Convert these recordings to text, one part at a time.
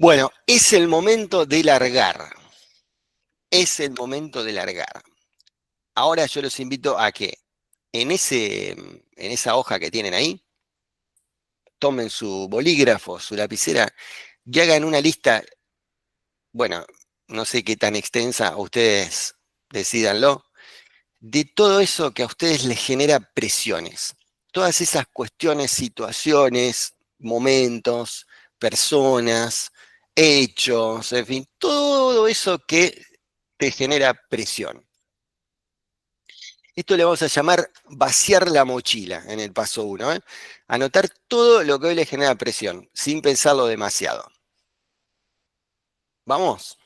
Bueno, es el momento de largar. Es el momento de largar. Ahora yo los invito a que en esa hoja que tienen ahí, tomen su bolígrafo, su lapicera y hagan una lista, bueno, no sé qué tan extensa, ustedes decídanlo, de todo eso que a ustedes les genera presiones. Todas esas cuestiones, situaciones, momentos, personas, hechos, en fin, todo eso que te genera presión. Esto le vamos a llamar vaciar la mochila en el paso 1. Anotar todo lo que hoy le genera presión, sin pensarlo demasiado. ¿Vamos?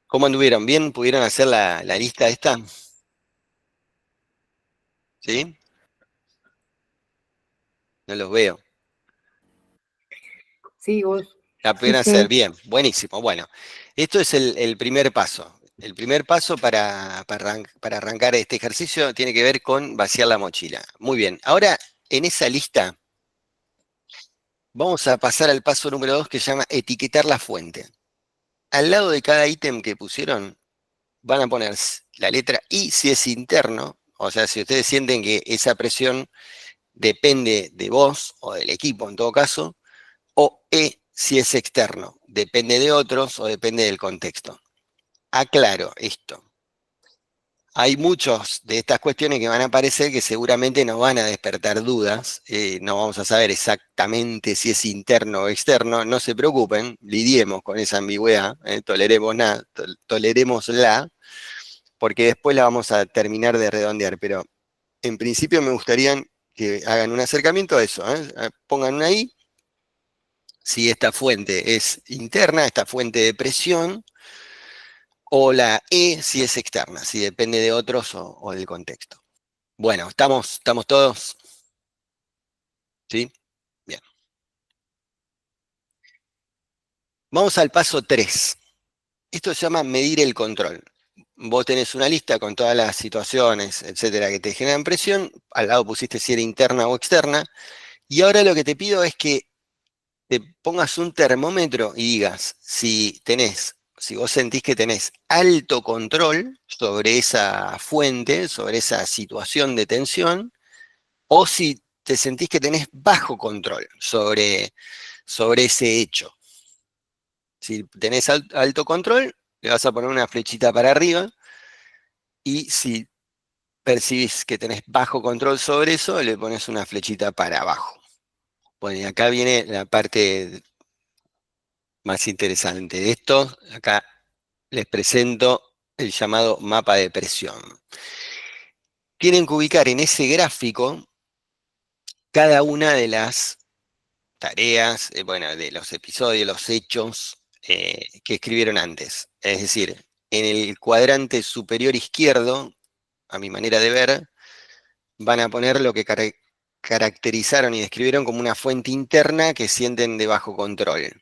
¿Cómo anduvieron? ¿Bien? ¿Pudieron hacer la lista esta? ¿Sí? No los veo. Sí, vos. La Sí, pudieron hacer sí. bien. Buenísimo. Bueno, esto es el primer paso. El primer paso para arrancar este ejercicio tiene que ver con vaciar la mochila. Muy bien. Ahora, en esa lista, vamos a pasar al paso número 2 que se llama etiquetar la fuente. Al lado de cada ítem que pusieron, van a poner la letra I si es interno, o sea, si ustedes sienten que esa presión depende de vos o del equipo en todo caso, o E si es externo, depende de otros o depende del contexto. Aclaro esto. Hay muchas de estas cuestiones que van a aparecer que seguramente nos van a despertar dudas, no vamos a saber exactamente si es interno o externo, no se preocupen, lidiemos con esa ambigüedad, tolerémosla, porque después la vamos a terminar de redondear, pero en principio me gustaría que hagan un acercamiento a eso, pongan una I, si esta fuente es interna, esta fuente de presión, o la E si es externa, si depende de otros o del contexto. Bueno, ¿estamos todos? ¿Sí? Bien. Vamos al paso 3. Esto se llama medir el control. Vos tenés una lista con todas las situaciones, etcétera, que te generan presión. Al lado pusiste si era interna o externa. Y ahora lo que te pido es que te pongas un termómetro y digas si vos sentís que tenés alto control sobre esa fuente, sobre esa situación de tensión, o si te sentís que tenés bajo control sobre ese hecho. Si tenés alto control, le vas a poner una flechita para arriba, y si percibís que tenés bajo control sobre eso, le pones una flechita para abajo. Bueno, y acá viene la parte más interesante de esto. Acá les presento el llamado mapa de presión. Tienen que ubicar en ese gráfico cada una de las tareas, bueno, de los episodios, los hechos que escribieron antes. Es decir, en el cuadrante superior izquierdo, a mi manera de ver, van a poner lo que caracterizaron y describieron como una fuente interna que sienten de bajo control.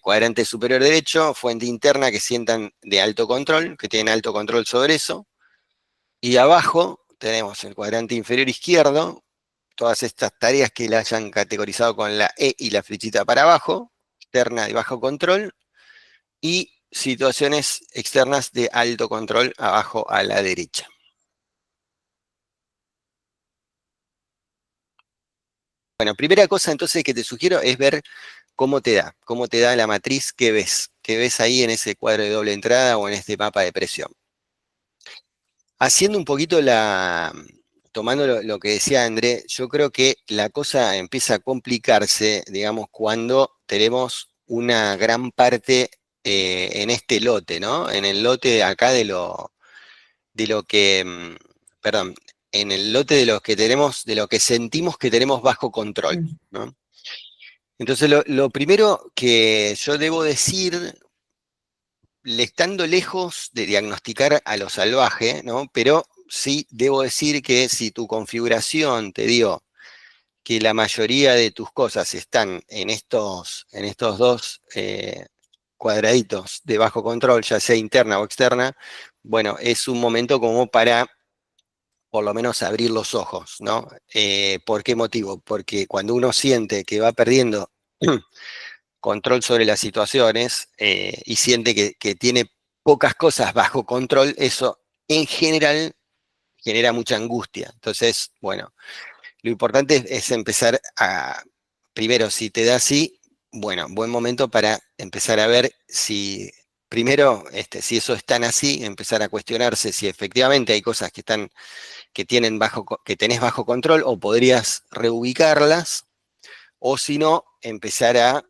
Cuadrante superior derecho, fuente interna que sientan de alto control, que tienen alto control sobre eso. Y abajo tenemos el cuadrante inferior izquierdo, todas estas tareas que la hayan categorizado con la E y la flechita para abajo, externa de bajo control, y situaciones externas de alto control abajo a la derecha. Bueno, primera cosa entonces que te sugiero es ver cómo te da la matriz que ves ahí en ese cuadro de doble entrada o en este mapa de presión. Haciendo un poquito tomando lo que decía André, yo creo que la cosa empieza a complicarse, digamos, cuando tenemos una gran parte en este lote, ¿no? En el lote acá de lo que, perdón, en el lote de los que tenemos, de lo que sentimos que tenemos bajo control, Mm. ¿no? Entonces, lo primero que yo debo decir, estando lejos de diagnosticar a lo salvaje, ¿no? Pero sí debo decir que si tu configuración te dio que la mayoría de tus cosas están en estos dos cuadraditos de bajo control, ya sea interna o externa, bueno, es un momento como para por lo menos abrir los ojos, ¿no? ¿Por qué motivo? Porque cuando uno siente que va perdiendo control sobre las situaciones y siente que tiene pocas cosas bajo control, eso en general genera mucha angustia. Entonces, bueno, lo importante es empezar a, primero, si te da así, bueno, buen momento para empezar a ver si, primero, si eso es tan así, empezar a cuestionarse si efectivamente hay cosas que están, que tenés bajo control o podrías reubicarlas, o si no, empezar a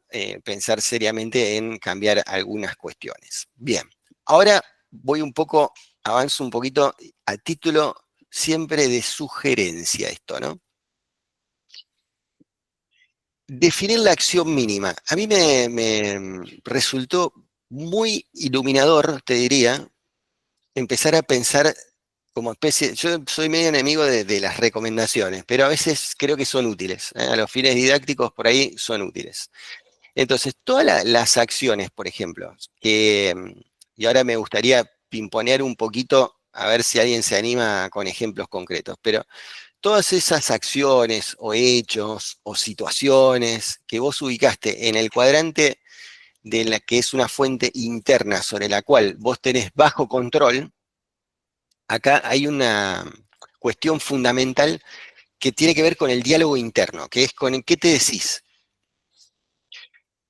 pensar seriamente en cambiar algunas cuestiones. Bien, ahora voy un poco, avanzo un poquito a título siempre de sugerencia esto, ¿no? Definir la acción mínima. A mí me resultó muy iluminador, te diría, empezar a pensar como especie, yo soy medio enemigo de las recomendaciones, pero a veces creo que son útiles, ¿eh? A los fines didácticos por ahí son útiles. Entonces, todas las acciones, por ejemplo, y ahora me gustaría pimponear un poquito, a ver si alguien se anima con ejemplos concretos, pero todas esas acciones o hechos o situaciones que vos ubicaste en el cuadrante de la que es una fuente interna sobre la cual vos tenés bajo control, acá hay una cuestión fundamental que tiene que ver con el diálogo interno, que es con qué te decís.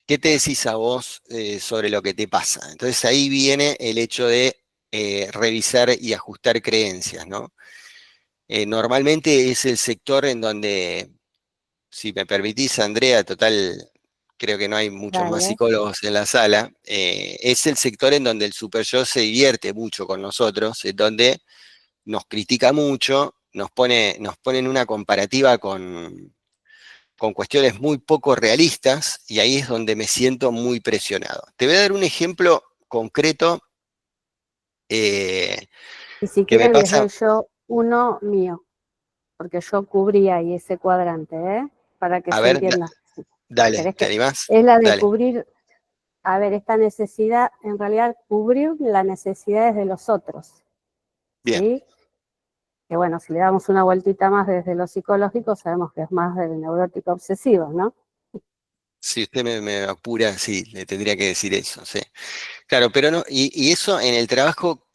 ¿Qué te decís a vos sobre lo que te pasa? Entonces ahí viene el hecho de revisar y ajustar creencias, ¿no? Normalmente es el sector en donde, si me permitís, Andrea, total, creo que no hay muchos más Dale. psicólogos en la sala, es el sector en donde el super yo se divierte mucho con nosotros, en donde nos critica mucho, nos pone en una comparativa con cuestiones muy poco realistas y ahí es donde me siento muy presionado. Te voy a dar un ejemplo concreto eh, Y si que me quieren les pasa. doy yo uno mío, porque yo cubrí ahí ese cuadrante, ¿eh? Para que A se ver, entienda. dale, ¿Querés ¿te que? animás? Es la de Dale, cubrir, a ver, esta necesidad, en realidad cubrir las necesidades de los otros, bien. ¿sí? Que bueno, si le damos una vueltita más desde lo psicológico, sabemos que es más del neurótico obsesivo, ¿no? Si usted me apura, sí, le tendría que decir eso, sí. Claro, pero no, y eso en el trabajo,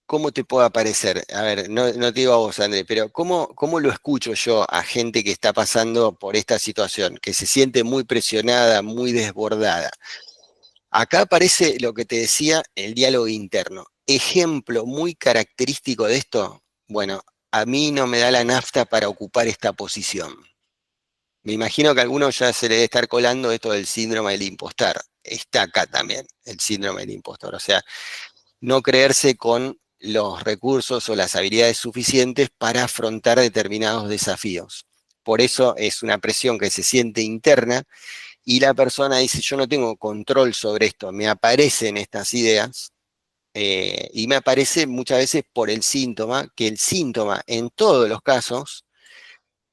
¿cómo te puede aparecer? A ver, no te digo a vos, André, pero ¿cómo lo escucho yo a gente que está pasando por esta situación, que se siente muy presionada, muy desbordada? Acá aparece lo que te decía, el diálogo interno. Ejemplo muy característico de esto, bueno, a mí no me da la nafta para ocupar esta posición. Me imagino que a algunos ya se le debe estar colando esto del síndrome del impostor. Está acá también el síndrome del impostor. O sea, no creerse con los recursos o las habilidades suficientes para afrontar determinados desafíos. Por eso es una presión que se siente interna y la persona dice, yo no tengo control sobre esto, me aparecen estas ideas y me aparece muchas veces por el síntoma, que el síntoma en todos los casos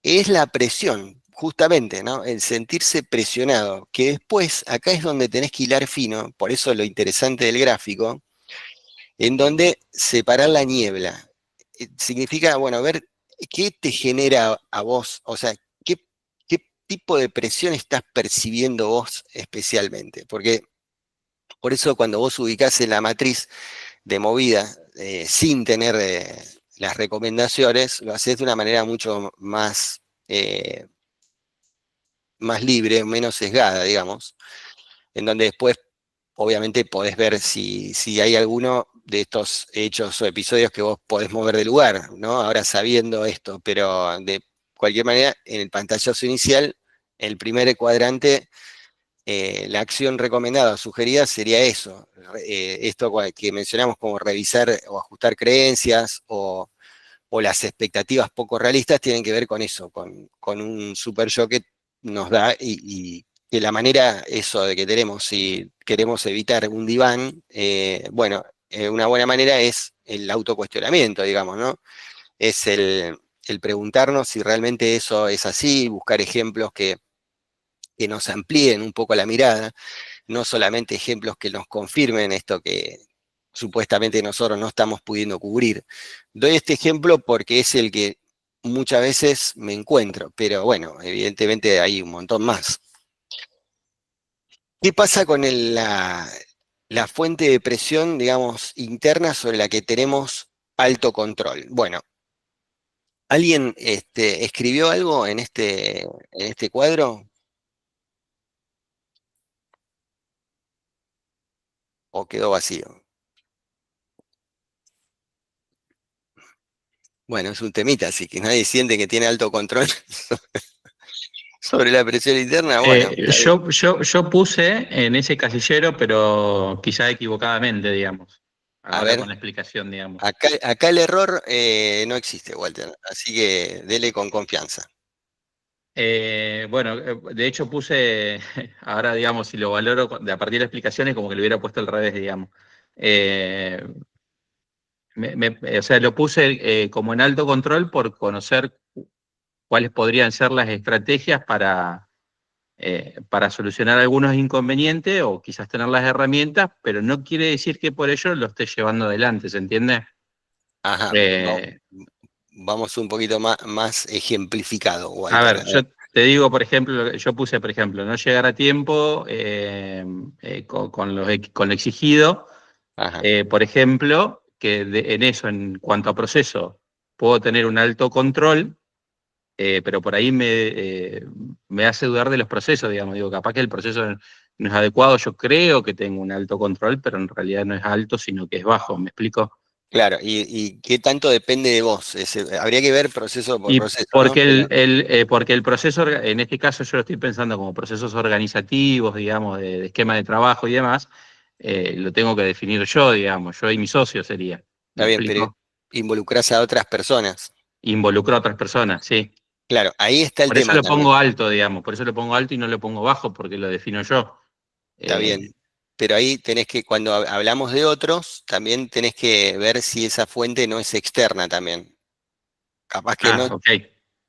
es la presión, justamente, ¿no? El sentirse presionado, que después acá es donde tenés que hilar fino, por eso lo interesante del gráfico, en donde separar la niebla. Significa, bueno, ver qué te genera a vos, o sea, qué tipo de presión estás percibiendo vos especialmente. Porque por eso cuando vos ubicás en la matriz de movida sin tener las recomendaciones, lo haces de una manera mucho eh, más libre, menos sesgada, digamos, en donde después obviamente podés ver si hay alguno de estos hechos o episodios que vos podés mover de lugar, ¿no? Ahora sabiendo esto, pero de cualquier manera, en el pantallazo inicial, el primer cuadrante, la acción recomendada o sugerida sería eso, esto que mencionamos como revisar o ajustar creencias o las expectativas poco realistas tienen que ver con eso, con un super yo que nos da y que la manera, eso de que tenemos, si queremos evitar un diván, bueno, una buena manera es el autocuestionamiento, digamos, ¿no? Es el preguntarnos si realmente eso es así, buscar ejemplos que nos amplíen un poco la mirada, no solamente ejemplos que nos confirmen esto que supuestamente nosotros no estamos pudiendo cubrir. Doy este ejemplo porque es el que muchas veces me encuentro, pero bueno, evidentemente hay un montón más. ¿Qué pasa con la fuente de presión, digamos, interna sobre la que tenemos alto control? Bueno, ¿alguien escribió algo en este cuadro o quedó vacío? Bueno, es un temita, así que nadie siente que tiene alto control sobre la presión interna. Bueno, está bien. Yo puse en ese casillero, pero quizá equivocadamente, digamos. A Ahora ver, con la explicación, digamos. acá el error no existe, Walter, así que dele con confianza. Bueno, de hecho puse, ahora digamos, si lo valoro a partir de la explicación es como que lo hubiera puesto al revés, digamos. Eh, o sea, lo puse como en alto control por conocer cuáles podrían ser las estrategias para solucionar algunos inconvenientes o quizás tener las herramientas, pero no quiere decir que por ello lo esté llevando adelante, ¿se entiende? Ajá, Eh, vamos un poquito más ejemplificado, a Walter. A ver, ver. yo te digo, por ejemplo, yo puse, por ejemplo, no llegar a tiempo con lo exigido, Ajá, por ejemplo, que en eso, en cuanto a proceso, puedo tener un alto control, pero por ahí me hace dudar de los procesos, digamos. Digo, capaz que el proceso no es adecuado, yo creo que tengo un alto control, pero en realidad no es alto, sino que es bajo, ¿me explico? claro, y qué tanto depende de vos. Habría que ver proceso por Y proceso, ¿no? porque Pero, porque el proceso, en este caso yo lo estoy pensando como procesos organizativos, digamos, de esquema de trabajo y demás, lo tengo que definir yo, digamos, yo y mi socio sería, ¿me está bien, pero explico? involucrás a otras personas. Involucro a otras personas, sí. Claro, ahí está el Por eso tema lo también. pongo alto, digamos, por eso lo pongo alto y no lo pongo bajo, porque lo defino yo. Está Eh, bien. Pero ahí tenés que, cuando hablamos de otros, también tenés que ver si esa fuente no es externa también. Capaz que no, ok,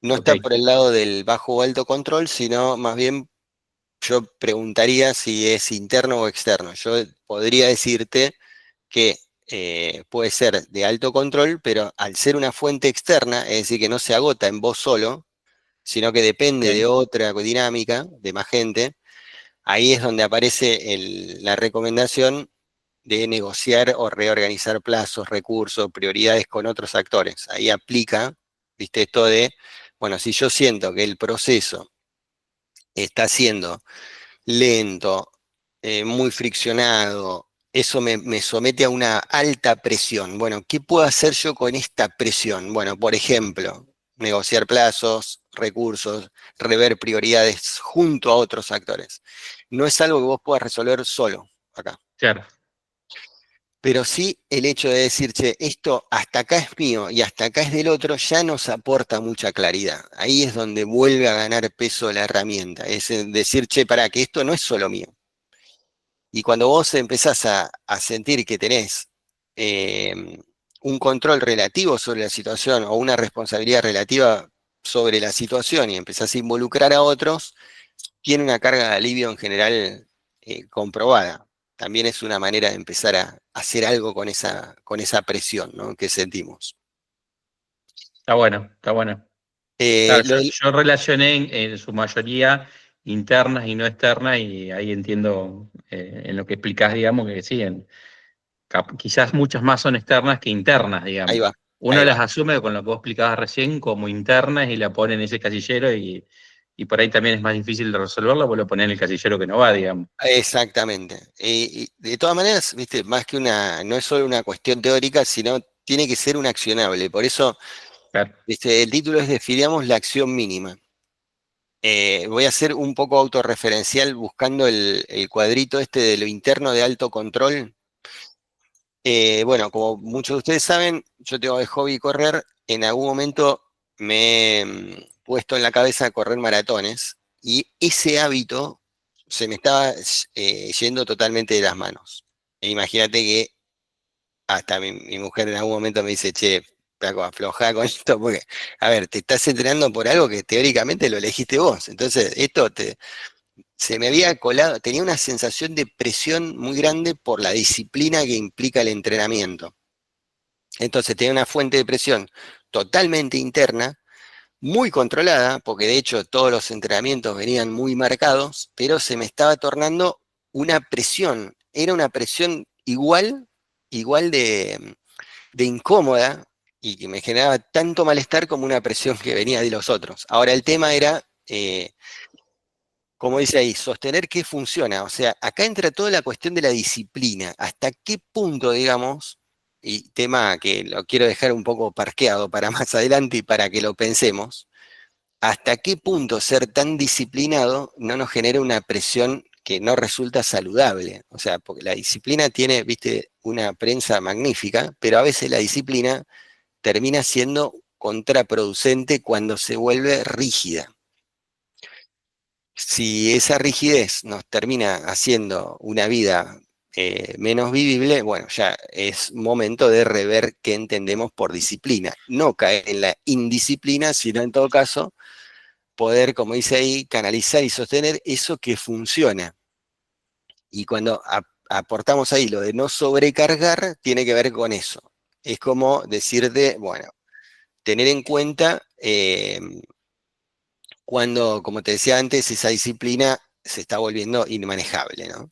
no ok, está por el lado del bajo o alto control, sino más bien yo preguntaría si es interno o externo. Yo podría decirte que puede ser de alto control, pero al ser una fuente externa, es decir, que no se agota en vos solo, sino que depende de ok. otra dinámica, de más gente, ahí es donde aparece la recomendación de negociar o reorganizar plazos, recursos, prioridades con otros actores. Ahí aplica, viste, esto de, bueno, si yo siento que el proceso está siendo lento, muy friccionado, eso me somete a una alta presión. Bueno, ¿qué puedo hacer yo con esta presión? Bueno, por ejemplo, negociar plazos, recursos, rever prioridades junto a otros actores. No es algo que vos puedas resolver solo acá. Claro, Pero sí el hecho de decir, che, esto hasta acá es mío y hasta acá es del otro, ya nos aporta mucha claridad. Ahí es donde vuelve a ganar peso la herramienta. Es decir, che, pará, que esto no es solo mío. Y cuando vos empezás a sentir que tenés eh, un control relativo sobre la situación o una responsabilidad relativa sobre la situación y empezás a involucrar a otros, tiene una carga de alivio en general comprobada. También es una manera de empezar a hacer algo con esa presión, ¿no?, que sentimos. está bueno, está bueno. Eh, Claro, lo del- yo relacioné en su mayoría internas y no externas y ahí entiendo en lo que explicás, digamos, que sí, quizás muchas más son externas que internas, ahí digamos. va, Uno ahí las va. asume con lo que vos explicabas recién como internas y la pone en ese casillero y por ahí también es más difícil de resolverlo, pues lo pone en el casillero que no va, digamos. Exactamente. Y de todas maneras, viste, más que no es solo una cuestión teórica, sino tiene que ser un accionable. Por eso, Claro, viste, el título es Definamos la acción mínima. Voy a ser un poco autorreferencial buscando el cuadrito este de lo interno de alto control. Bueno, como muchos de ustedes saben, yo tengo de hobby correr. En algún momento me he puesto en la cabeza correr maratones y ese hábito se me estaba yendo totalmente de las manos. E imagínate que hasta mi mujer en algún momento me dice, che, flaco, aflojá con esto, porque, a ver, te estás entrenando por algo que teóricamente lo elegiste vos. Entonces, se me había colado, tenía una sensación de presión muy grande por la disciplina que implica el entrenamiento. Entonces tenía una fuente de presión totalmente interna, muy controlada, porque de hecho todos los entrenamientos venían muy marcados, pero se me estaba tornando una presión, era una presión igual de incómoda y que me generaba tanto malestar como una presión que venía de los otros. Ahora el tema era, como dice ahí, sostener que funciona. O sea, acá entra toda la cuestión de la disciplina. ¿Hasta qué punto, digamos, y tema que lo quiero dejar un poco parqueado para más adelante y para que lo pensemos, hasta qué punto ser tan disciplinado no nos genera una presión que no resulta saludable? O sea, porque la disciplina tiene, viste, una prensa magnífica, pero a veces la disciplina termina siendo contraproducente cuando se vuelve rígida. Si esa rigidez nos termina haciendo una vida menos vivible, bueno, ya es momento de rever qué entendemos por disciplina. No caer en la indisciplina, sino en todo caso poder, como dice ahí, canalizar y sostener eso que funciona. Y cuando aportamos ahí lo de no sobrecargar, tiene que ver con eso. Es como decirte, bueno, tener en cuenta cuando, como te decía antes, esa disciplina se está volviendo inmanejable, ¿no?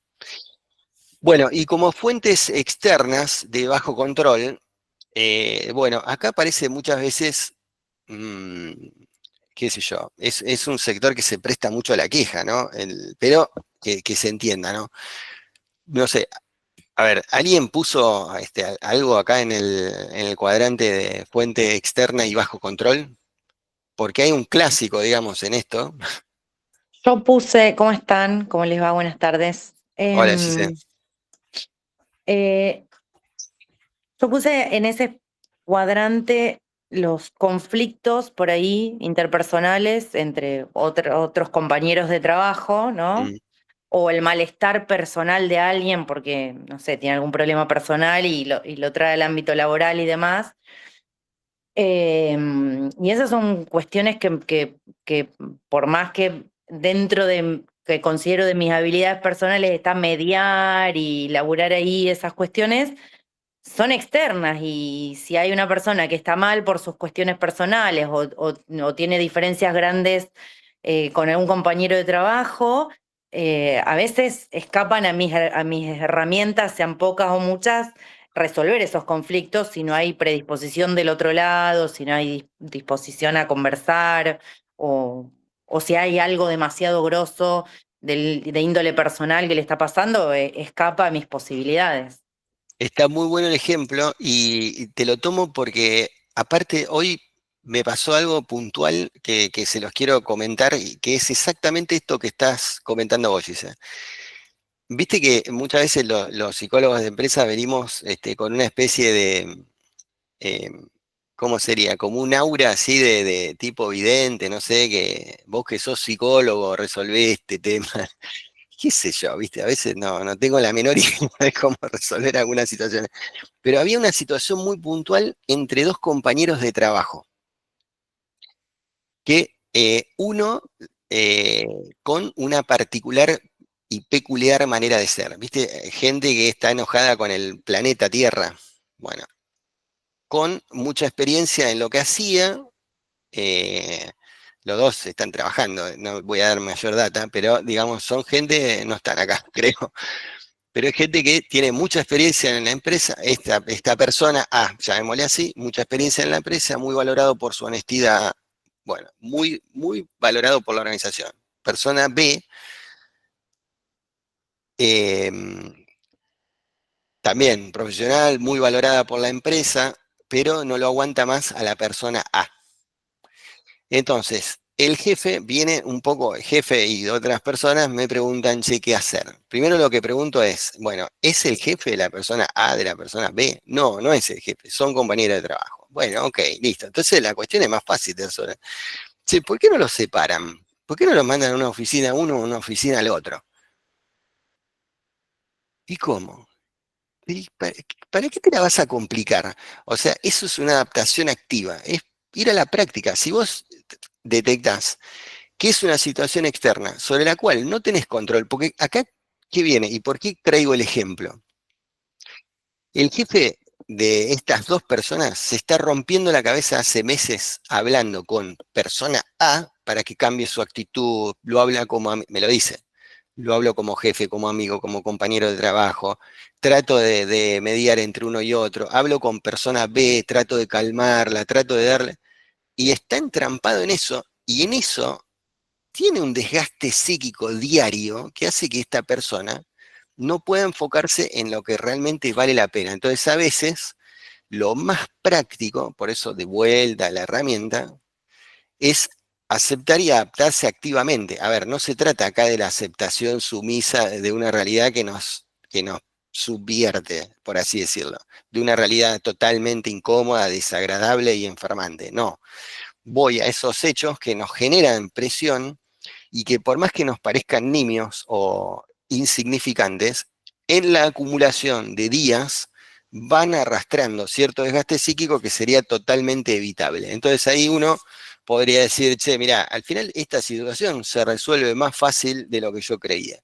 Bueno, y como fuentes externas de bajo control, bueno, acá aparece muchas veces, mm, qué sé yo, es un sector que se presta mucho a la queja, ¿no? Pero que se entienda, ¿no? No sé, a ver, ¿alguien puso algo acá en el cuadrante de fuente externa y bajo control? Porque hay un clásico, digamos, en esto. Yo puse, ¿cómo están? ¿Cómo les va? Buenas tardes. Hola, Gise. Eh, yo puse en ese cuadrante los conflictos por ahí interpersonales entre otros compañeros de trabajo, ¿no? Mm. O el malestar personal de alguien porque, no sé, tiene algún problema personal y lo trae al ámbito laboral y demás. Y esas son cuestiones que por más que dentro de que considero de mis habilidades personales está mediar y laburar ahí esas cuestiones, son externas y si hay una persona que está mal por sus cuestiones personales o tiene diferencias grandes con algún compañero de trabajo, a veces escapan a mis herramientas, sean pocas o muchas, resolver esos conflictos si no hay predisposición del otro lado, si no hay disposición a conversar o si hay algo demasiado grosso de índole personal que le está pasando, escapa a mis posibilidades. Está muy bueno el ejemplo y te lo tomo porque aparte hoy me pasó algo puntual que se los quiero comentar y que es exactamente esto que estás comentando vos, Gise. Viste que muchas veces los psicólogos de empresa venimos con una especie de, eh, ¿cómo sería? Como un aura así de tipo vidente, no sé, que vos que sos psicólogo resolvés este tema. Qué sé yo, viste, a veces no tengo la menor idea de cómo resolver algunas situaciones. Pero había una situación muy puntual entre dos compañeros de trabajo, que uno con una particular y peculiar manera de ser, ¿viste? Gente que está enojada con el planeta Tierra, bueno, con mucha experiencia en lo que hacía, eh, los dos están trabajando, no voy a dar mayor data, pero digamos, son gente, no están acá, creo, pero es gente que tiene mucha experiencia en la empresa. Esta persona A, llamémosle así, mucha experiencia en la empresa, muy valorado por su honestidad, bueno, muy valorado por la organización. Persona B, eh, también profesional, muy valorada por la empresa, pero no lo aguanta más a la persona A. Entonces, el jefe viene un poco, el jefe y otras personas me preguntan, che, ¿qué hacer? Primero lo que pregunto es, bueno, ¿es el jefe de la persona A de la persona B? No, no es el jefe, son compañeros de trabajo. Bueno, ok, listo. Entonces la cuestión es más fácil de resolver. Che, ¿por qué no los separan? ¿Por qué no los mandan a una oficina uno o a una oficina al otro? ¿Y cómo? ¿Y para qué te la vas a complicar? O sea, eso es una adaptación activa, es ir a la práctica. Si vos detectás que es una situación externa sobre la cual no tenés control, porque acá, ¿qué viene? ¿Y por qué traigo el ejemplo? El jefe de estas dos personas se está rompiendo la cabeza hace meses hablando con persona A para que cambie su actitud, lo habla como me lo dice. lo hablo como jefe, como amigo, como compañero de trabajo, trato de mediar entre uno y otro, hablo con persona B, trato de calmarla, trato de darle, y está entrampado en eso, y en eso tiene un desgaste psíquico diario que hace que esta persona no pueda enfocarse en lo que realmente vale la pena. Entonces, a veces, lo más práctico, por eso de vuelta a la herramienta, es aceptar y adaptarse activamente. A ver, no se trata acá de la aceptación sumisa de una realidad que nos subvierte, por así decirlo, de una realidad totalmente incómoda, desagradable y enfermante. No, voy a esos hechos que nos generan presión y que por más que nos parezcan nimios o insignificantes, en la acumulación de días van arrastrando cierto desgaste psíquico que sería totalmente evitable. Entonces ahí uno podría decir, che, mirá, al final esta situación se resuelve más fácil de lo que yo creía.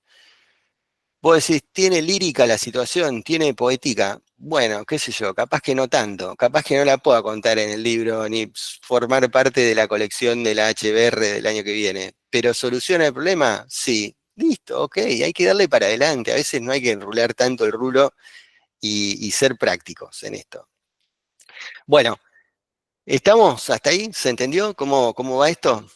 Vos decís, ¿tiene lírica la situación? ¿Tiene poética? Bueno, qué sé yo, capaz que no tanto, capaz que no la pueda contar en el libro ni formar parte de la colección de la HBR del año que viene, pero ¿soluciona el problema? Sí. Listo, ok, hay que darle para adelante, a veces no hay que enrular tanto el rulo y ser prácticos en esto. Bueno, ¿estamos hasta ahí? ¿Se entendió cómo va esto?